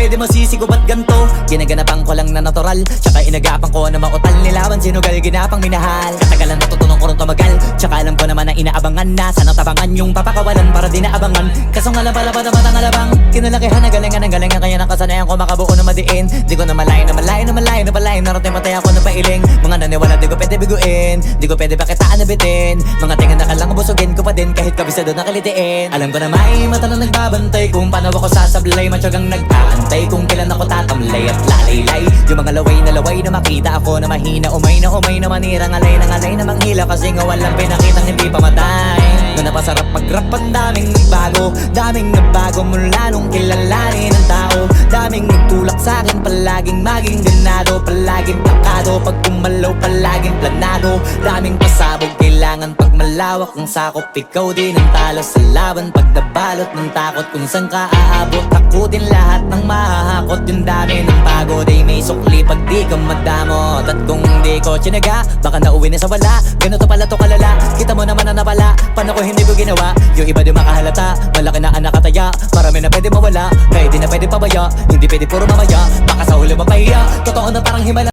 pwede masisigo ba't ganto? Ginaganapan ko lang na natural, tsaka inagapan ko na mautal. Nilawan sinugal, ginapang minahal. Katagalan natutunan ko rin tumagal, tsaka alam ko naman na inaabangan na. Sana tabangan yung papakawalan para di naabangan. Kaso nga lang pala pa naman ang alabang kinalakihan na galingan ng galingan. Kaya nakasanayan ko makabuo na madiin. Di ko na malayo na malayo na malayo na palayo. Narating matay ako na pailing. Mga naniwala di ko pwede biguin, di ko pwede pakitaan na bitin. Mga tingan na kalang busugin ko pa din kahit kabisado na kalitiin. Alam ko na may mata na nagbabantay kung paano ako sasablay. Matyagang nag-aantay kung kailan ako tatamlay at lalaylay. Yung mga laway na makita ako na mahina. Umay na manira, ngalay na manghila. Kasi nga walang pinakitang hindi pamatay. Na napasarap mag-rap, ang daming nagbago mula nung kilalanin ang tao. Daming nagtulak sa'kin, palaging maging ganado, palaging plakado. Pag kumalaw, palaging planado. Daming pasabog, kailangan pag malawak ang sakop. Ikaw din ang talo sa laban pag nabalot ng takot. Kung saan ka aabot, ako din lahat ng mahahakot. Yung dami ng pagod ay may sukli pag di ka madamot. At kung di ko tsinaga, baka nauwi na sa wala. Ganito pala to kalala, kita mo naman na napala. Paano ko hindi ko ginawa, yung iba di makahalata. Malaki na anak kataya, marami na pwede mawala. Kaya di na pwede pabaya, hindi pwede puro mamaya. Baka sa huli mapahiya, totoo na parang himala.